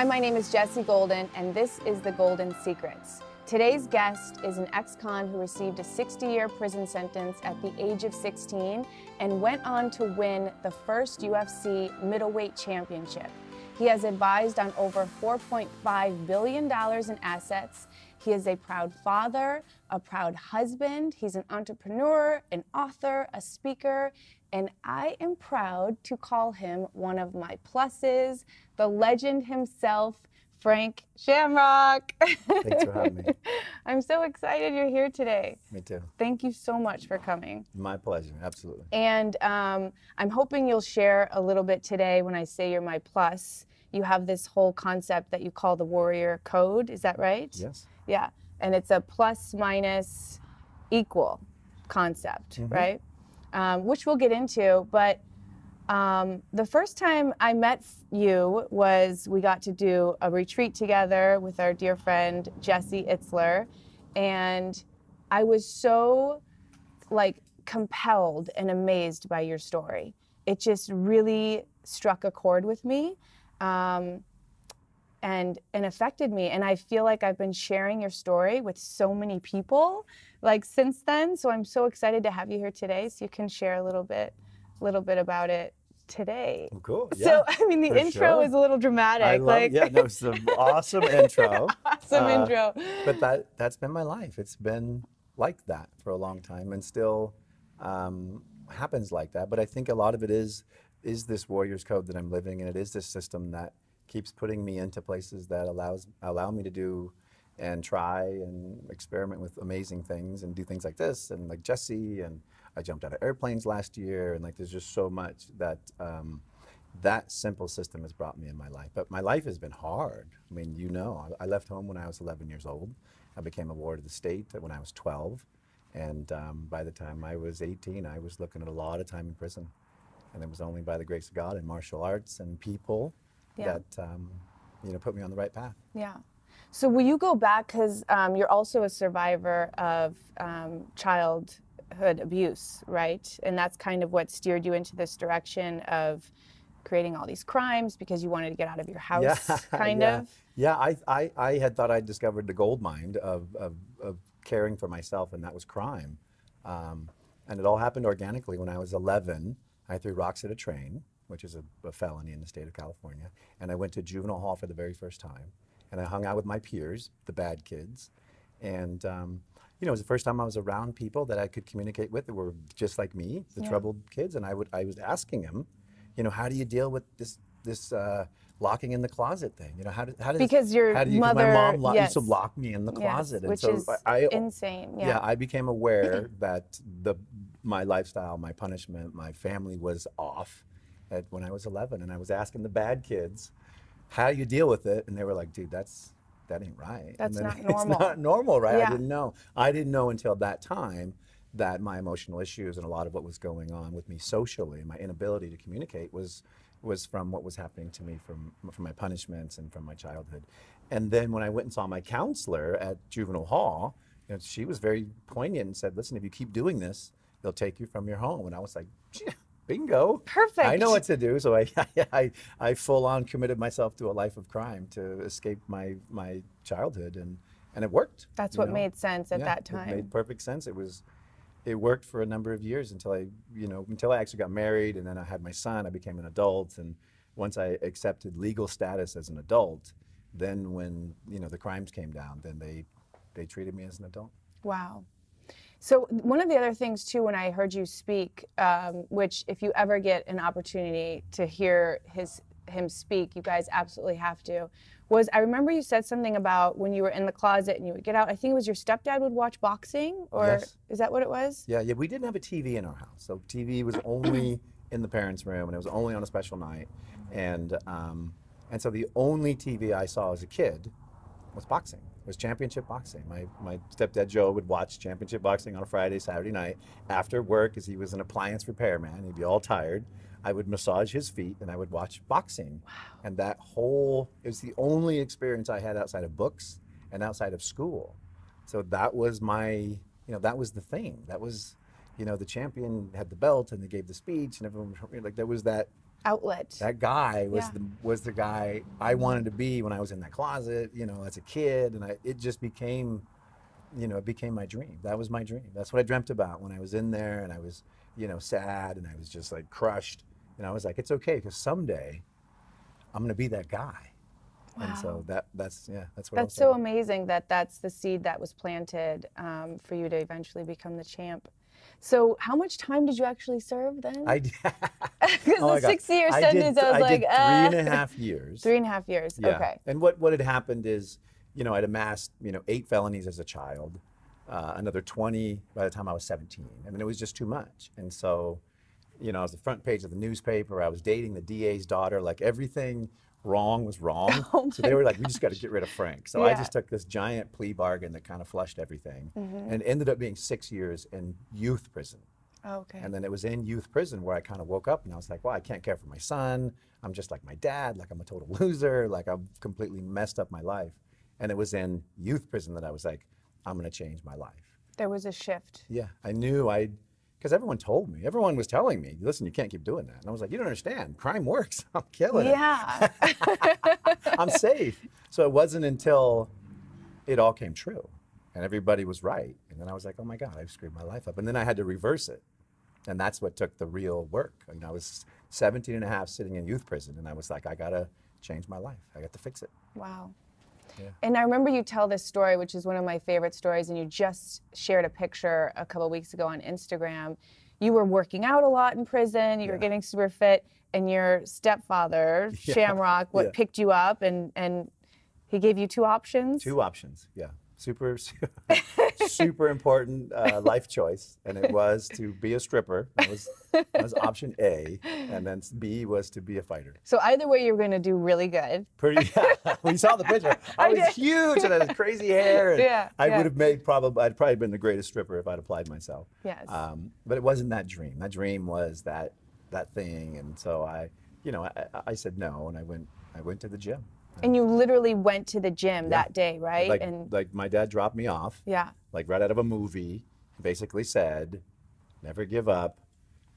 Hi, my name is Jessie Golden, and this is the Golden Secrets. Today's guest is an ex-con who received a 60-year prison sentence at the age of 16 and went on to win the first UFC middleweight championship. He has advised on over $4.5 billion in assets. He is a proud father, a proud husband. He's an entrepreneur, an author, a speaker, and I am proud to call him one of my pluses, the legend himself, Frank Shamrock. Thanks for having me. I'm so excited you're here today. Me too. Thank you so much for coming. My pleasure, absolutely. And I'm hoping you'll share a little bit today when I say you're my plus. You have this whole concept that you call the warrior code, is that right? Yes. Yeah, and it's a plus minus equal concept, right? Which we'll get into, but the first time I met you was we got to do a retreat together with our dear friend Jesse Itzler, and I was so compelled and amazed by your story. It just really struck a chord with me and affected me, and I feel like I've been sharing your story with so many people since then, so I'm so excited to have you here today so you can share a little bit about it today. Cool. Yeah, so I mean the intro is a little dramatic. I love, yeah, no, it's an awesome intro. Awesome intro. But that's been my life. It's been like that for a long time and still happens like that. But I think a lot of it is this warrior's code that I'm living, and it is this system that keeps putting me into places that allow me to do and try and experiment with amazing things and do things like this and like Jesse, and I jumped out of airplanes last year, and there's just so much that that simple system has brought me in my life. But my life has been hard. I mean, I left home when I was 11 years old. I became a ward of the state when I was 12, and by the time I was 18, I was looking at a lot of time in prison, and it was only by the grace of God and martial arts and people that put me on the right path. Yeah. So will you go back, because you're also a survivor of childhood abuse, right? And that's kind of what steered you into this direction of creating all these crimes because you wanted to get out of your house, kind of? Yeah, I had thought I'd discovered the gold mine of caring for myself, and that was crime. And it all happened organically. When I was 11, I threw rocks at a train, which is a felony in the state of California, and I went to juvenile hall for the very first time. And I hung out with my peers, the bad kids. And it was the first time I was around people that I could communicate with that were just like me, the troubled kids. And I was asking them, how do you deal with this locking in the closet thing? How does because your mother, my mom used to lock me in the closet, which and is insane. Yeah, I became aware that my lifestyle, my punishment, my family was off when I was 11, and I was asking the bad kids, how do you deal with it? And they were like, dude, that ain't right. That's not normal. It's not normal, right? Yeah. I didn't know until that time that my emotional issues and a lot of what was going on with me socially, my inability to communicate was from what was happening to me from my punishments and from my childhood. And then when I went and saw my counselor at juvenile hall, she was very poignant and said, listen, if you keep doing this, they'll take you from your home. And I was like, bingo. Perfect. I know what to do. So I full on committed myself to a life of crime to escape my childhood, and it worked. That's what made sense at that time. It made perfect sense. It worked for a number of years until I actually got married, and then I had my son. I became an adult, and once I accepted legal status as an adult, then when the crimes came down, then they treated me as an adult. Wow. So one of the other things too, when I heard you speak, which if you ever get an opportunity to hear him speak, you guys absolutely have to, was I remember you said something about when you were in the closet and you would get out, I think it was your stepdad would watch boxing, or is that what it was? Yeah, we didn't have a TV in our house. So TV was only in the parents' room, and it was only on a special night. And so the only TV I saw as a kid was boxing. It was championship boxing. My stepdad Joe would watch championship boxing on a Friday, Saturday night after work, because he was an appliance repairman. He'd be all tired. I would massage his feet and I would watch boxing. Wow. And it was the only experience I had outside of books and outside of school. So that was that was the thing. That was, the champion had the belt and they gave the speech and everyone, there was that outlet. That guy was Yeah. was the guy I wanted to be when I was in that closet, you know, as a kid, and it just became, you know, it became my dream. That was my dream. That's what I dreamt about when I was in there, and I was, you know, sad, and I was just like crushed. And I was like, it's okay, because someday I'm gonna be that guy. Wow. And so that's what. That's so amazing that that's the seed that was planted for you to eventually become the champ. So how much time did you actually serve then? I did. Because Oh the 6-year sentence, I was I like, did 3.5 years. 3.5 years. Yeah. Okay. And what had happened is, you know, I'd amassed, you know, 8 felonies as a child, another 20 by the time I was 17. I mean, it was just too much. And so, you know, I was the front page of the newspaper. I was dating the DA's daughter. Like, everything wrong was wrong. Oh So they were like, we just got to get rid of Frank. So Yeah. I just took this giant plea bargain that kind of flushed everything, and ended up being 6 years in youth prison. Okay. And then it was in youth prison where I kind of woke up and I was like, well, I can't care for my son. I'm just like my dad. Like, I'm a total loser. Like, I've completely messed up my life. And it was in youth prison that I was like, I'm going to change my life. There was a shift. Yeah, I knew because everyone told me, everyone was telling me, listen, you can't keep doing that. And I was like, you don't understand. Crime works. I'm killing it. Yeah. I'm safe. So it wasn't until it all came true and everybody was right. And then I was like, oh my God, I've screwed my life up. And then I had to reverse it. And that's what took the real work. You know, I was 17 and a half sitting in youth prison, and I was like, I got to change my life. I got to fix it. Wow. Yeah. And I remember you tell this story, which is one of my favorite stories, and you just shared a picture a couple weeks ago on Instagram. You were working out a lot in prison, you were getting super fit, and your stepfather, Shamrock, picked you up, and he gave you 2 options? 2 options, yeah. Super, super important life choice, and it was to be a stripper. That was option A, and then B was to be a fighter. So either way, you were going to do really good. Pretty. Yeah. When you saw the picture, I was huge, and I had crazy hair. And I would have made I'd probably been the greatest stripper if I'd applied myself. Yes. But it wasn't that dream. That dream was that thing, and so I said no, and I went to the gym. And you literally went to the gym that day, right? Like my dad dropped me off. Yeah. Like right out of a movie, basically said, never give up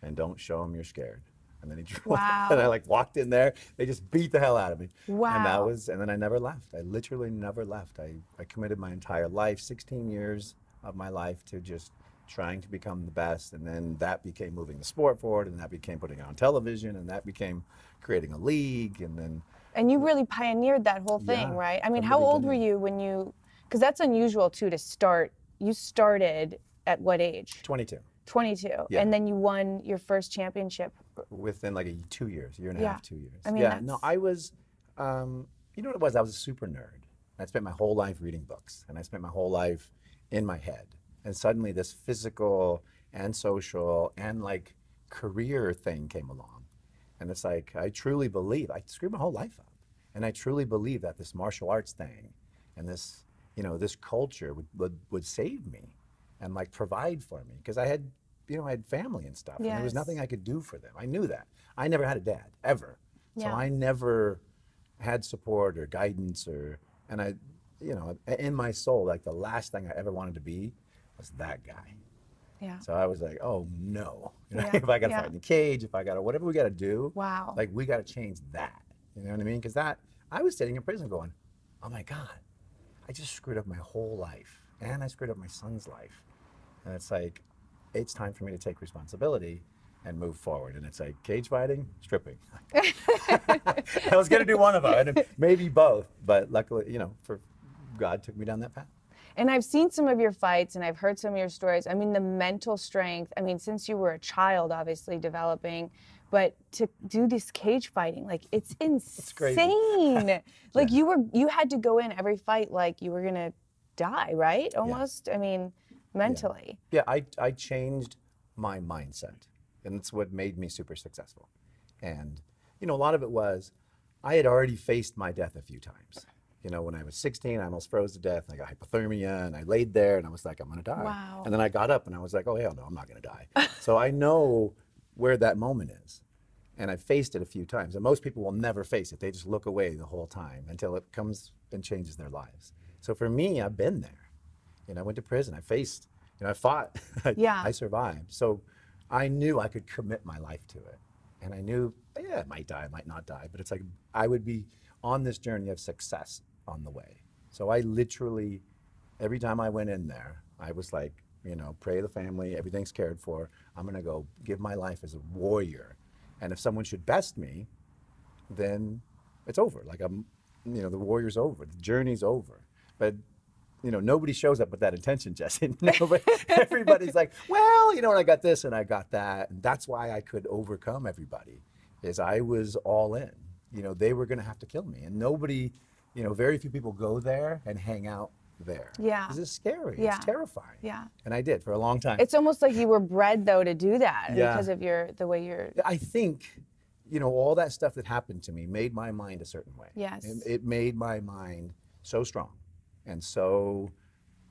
and don't show them you're scared. And then he drove. Wow. And I like walked in there. They just beat the hell out of me. Wow. And then I never left. I literally never left. I committed my entire life, 16 years of my life, to just trying to become the best. And then that became moving the sport forward, and that became putting it on television, and that became creating a league, and then. And you really pioneered that whole thing, right? I mean, how old were you when you, because that's unusual too to start, you started at what age? 22. 22. Yeah. And then you won your first championship. Within like 2 years, year and a half, 2 years. I mean, yeah, no, I was, you know what it was? I was a super nerd. I spent my whole life reading books, and I spent my whole life in my head. And suddenly this physical and social and like career thing came along. And it's like, I truly believe, I screwed my whole life up. And I truly believe that this martial arts thing and this, you know, this culture would save me and like provide for me. Because I had, you know, I had family and stuff. And there was nothing I could do for them. I knew that. I never had a dad, ever. So I never had support or guidance and I, you know, in my soul, like the last thing I ever wanted to be was that guy. Yeah. So I was like, oh no, you know, if I got to fight in the cage, if I got to, whatever we got to do, like we got to change that. You know what I mean? Because I was sitting in prison going, oh my God, I just screwed up my whole life, and I screwed up my son's life. And it's like, it's time for me to take responsibility and move forward. And it's like cage fighting, stripping. I was going to do one of them, and maybe both, but luckily, you know, God took me down that path. And I've seen some of your fights, and I've heard some of your stories. I mean, the mental strength, I mean, since you were a child, obviously developing, but to do this cage fighting, like, it's insane. It's crazy. Like, you had to go in every fight like you were going to die, right? Almost, I mean, mentally. Yeah, I changed my mindset, and it's what made me super successful. And, you know, a lot of it was, I had already faced my death a few times. You know, when I was 16, I almost froze to death, and I got hypothermia, and I laid there, and I was like, I'm gonna die. Wow. And then I got up, and I was like, oh, hell no, I'm not gonna die. So I know where that moment is, and I faced it a few times. And most people will never face it. They just look away the whole time until it comes and changes their lives. So for me, I've been there. You know, I went to prison, I faced, you know, I fought, I survived. So I knew I could commit my life to it. And I knew, yeah, I might die, I might not die, but it's like I would be on this journey of success on the way. So I literally, every time I went in there, I was like, you know, pray the family, everything's cared for. I'm gonna go give my life as a warrior. And if someone should best me, then it's over. Like I'm, you know, the warrior's over, the journey's over. But you know, nobody shows up with that intention, Jesse. Everybody's like, well, you know, I got this and I got that. And that's why I could overcome everybody, is I was all in. You know, they were going to have to kill me. And nobody, you know, very few people go there and hang out there. Yeah. Because it's scary. Yeah. It's terrifying. Yeah. And I did for a long time. It's almost like you were bred, though, to do that Yeah. because of the way you're... I think, you know, all that stuff that happened to me made my mind a certain way. Yes. It made my mind so strong. And so,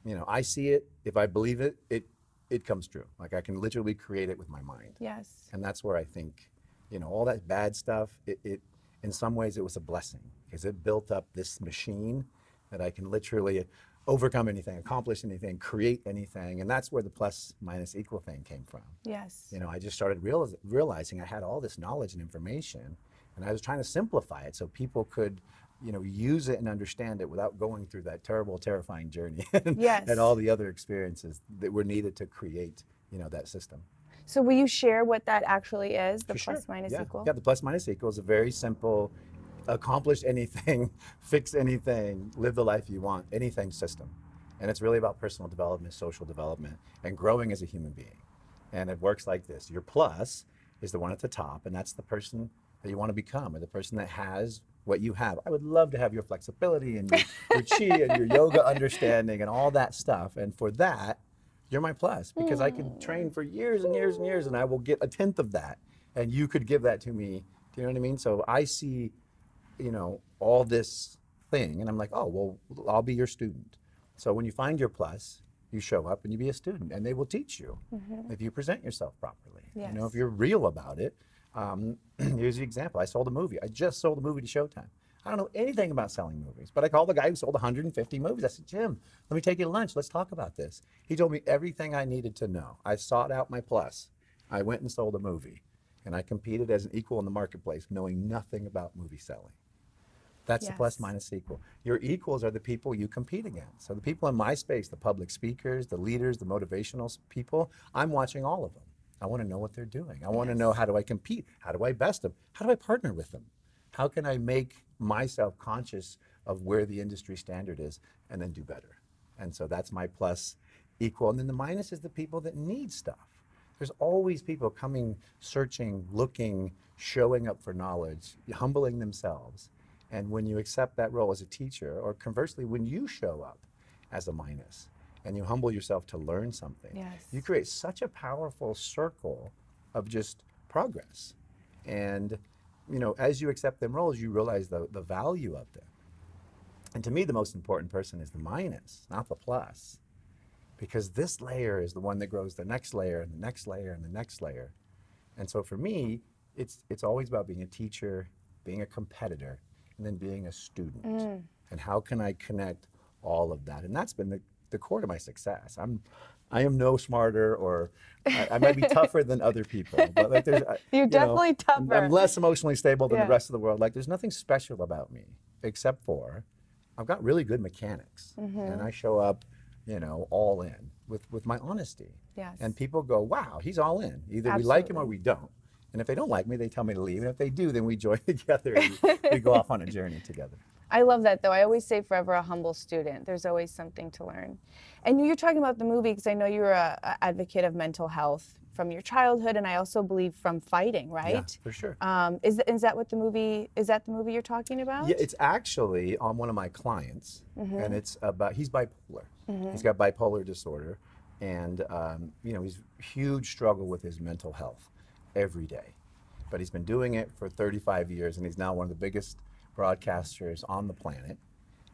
you know, I see it, if I believe it, it comes true. Like I can literally create it with my mind. Yes. And that's where I think, you know, all that bad stuff, in some ways it was a blessing because it built up this machine that I can literally overcome anything, accomplish anything, create anything. And that's where the plus minus equal thing came from. Yes. You know, I just started realizing I had all this knowledge and information, and I was trying to simplify it so people could, you know, use it and understand it without going through that terrible, terrifying journey Yes. and all the other experiences that were needed to create, you know, that system. So will you share what that actually is, the For sure. plus minus Yeah. equal? Yeah, the plus minus equal is a very simple, accomplish anything, fix anything, live the life you want, anything system. And it's really about personal development, social development, and growing as a human being. And it works like this. Your plus is the one at the top, and that's the person that you want to become, or the person that has what you have. I would love to have your flexibility and your chi and your yoga understanding and all that stuff. And for that, you're my plus, because I can train for years and years and years, and I will get 1/10 of that. And you could give that to me. Do you know what I mean? So I see, you know, all this thing, and I'm like, oh, well, I'll be your student. So when you find your plus, you show up and you be a student, and they will teach you if you present yourself properly. Yes. You know, if you're real about it. Here's the example. I sold a movie. I just sold a movie to Showtime. I don't know anything about selling movies, but I called the guy who sold 150 movies. I said, Jim, let me take you to lunch. Let's talk about this. He told me everything I needed to know. I sought out my plus. I went and sold a movie, and I competed as an equal in the marketplace, knowing nothing about movie selling. That's the plus minus equal. Your equals are the people you compete against. So the people in my space, the public speakers, the leaders, the motivational people, I'm watching all of them. I want to know what they're doing. I want to know, how do I compete? How do I best them? How do I partner with them? How can I make myself conscious of where the industry standard is and then do better? And so that's my plus equal. And then the minus is the people that need stuff. There's always people coming, searching, looking, showing up for knowledge, humbling themselves. And when you accept that role as a teacher, or conversely, when you show up as a minus, and you humble yourself to learn something, you create such a powerful circle of just progress. And, you know, as you accept them roles, you realize the value of them. And to me, the most important person is the minus, not the plus. Because this layer is the one that grows the next layer and the next layer and the next layer. And so for me, it's always about being a teacher, being a competitor, and then being a student. And how can I connect all of that? And that's been the core to my success. I am no smarter, or I might be tougher than other people, but like you're definitely tougher. I'm less emotionally stable than the rest of the world. Like there's nothing special about me, except for I've got really good mechanics, and I show up, you know, all in with my honesty. Yes. And people go, wow, he's all in. Either we like him or we don't. And if they don't like me, they tell me to leave. And if they do, then we join together and we go off on a journey together. I love that, though. I always say forever a humble student. There's always something to learn. And you're talking about the movie because I know you're an advocate of mental health from your childhood, and I also believe from fighting, right? Yeah, for sure. Is that what the movie, is that the movie you're talking about? Yeah, it's actually on one of my clients, and it's about, he's bipolar. He's got bipolar disorder, and you know, he's huge struggle with his mental health every day. But he's been doing it for 35 years, and he's now one of the biggest broadcasters on the planet,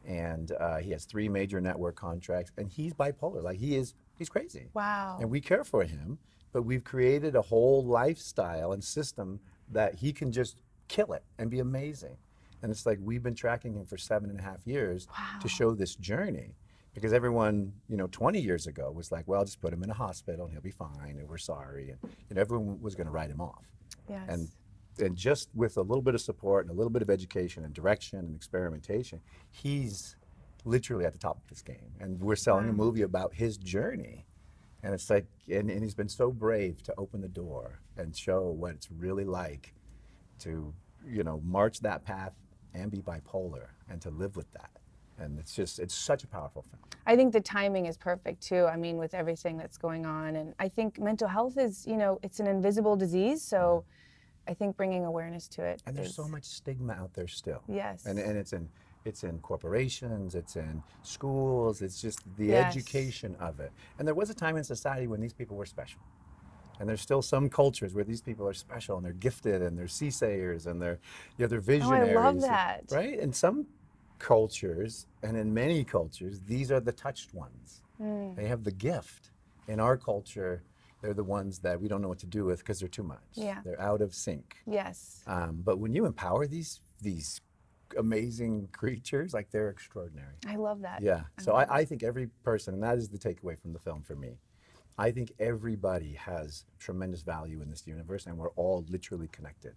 and he has 3 major network contracts, and he's bipolar. Like he's crazy. Wow. And we care for him, but we've created a whole lifestyle and system that he can just kill it and be amazing. And it's like we've been tracking him for 7.5 years to show this journey, because everyone, you know, 20 years ago was like, well, just put him in a hospital and he'll be fine and we're sorry, and you know, everyone was going to write him off. Yes. And and just with a little bit of support and a little bit of education and direction and experimentation, he's literally at the top of this game. And we're selling a movie about his journey. And it's like, and he's been so brave to open the door and show what it's really like to, you know, march that path and be bipolar and to live with that. And it's just, it's such a powerful film. I think the timing is perfect too. I mean, with everything that's going on. And I think mental health is, you know, it's an invisible disease. So I think bringing awareness to it. And there's so much stigma out there still. Yes. And it's in corporations, it's in schools, it's just the education of it. And there was a time in society when these people were special. And there's still some cultures where these people are special and they're gifted and they're seasayers and they're, you know, they're visionaries. Oh, I love that. Right? In some cultures, and in many cultures, these are the touched ones. They have the gift. In our culture, they're the ones that we don't know what to do with because they're too much. Yeah. They're out of sync. Yes. But when you empower these amazing creatures, like, they're extraordinary. I love that. Yeah. So I think every person, and that is the takeaway from the film for me, I think everybody has tremendous value in this universe, and we're all literally connected.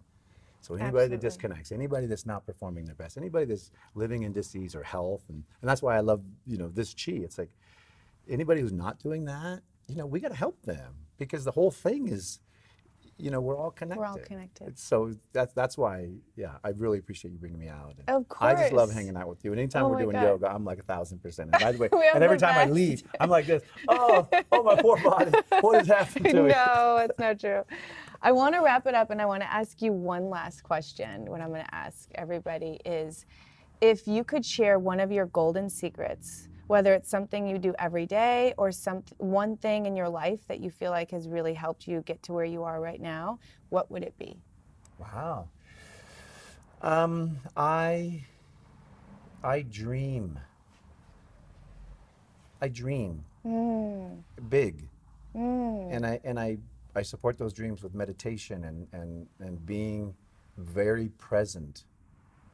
So anybody that disconnects, anybody that's not performing their best, anybody that's living in disease or health, and that's why I love, you know, this chi. It's like, anybody who's not doing that, you know, we got to help them, because the whole thing is, you know, we're all connected. We're all connected. So that's why, yeah, I really appreciate you bringing me out. And of course. I just love hanging out with you. And anytime we're doing yoga, I'm like 1,000%. And by the way, and every time I leave, I'm like this, oh, my poor body, what has happened to me? No, it's not true. I want to wrap it up, and I want to ask you one last question. What I'm going to ask everybody is, if you could share one of your golden secrets, whether it's something you do every day or one thing in your life that you feel like has really helped you get to where you are right now, what would it be? Wow. I dream. I dream big. And I support those dreams with meditation and being very present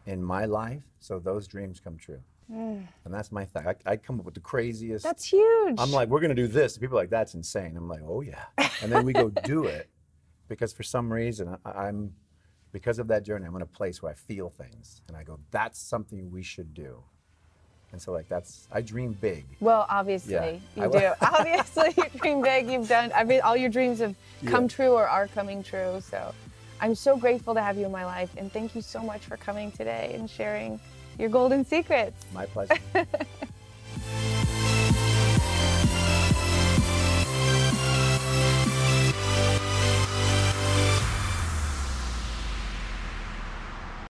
in my life, so those dreams come true. And that's my thing. I come up with the craziest. That's huge. I'm like, we're going to do this. People are like, that's insane. I'm like, oh yeah. And then we go do it, because for some reason, because of that journey, I'm in a place where I feel things. And I go, that's something we should do. And so, like, I dream big. Well, obviously, you do. Obviously, you dream big. You've done, I mean, all your dreams have come true or are coming true. So I'm so grateful to have you in my life. And thank you so much for coming today and sharing your golden secrets. My pleasure.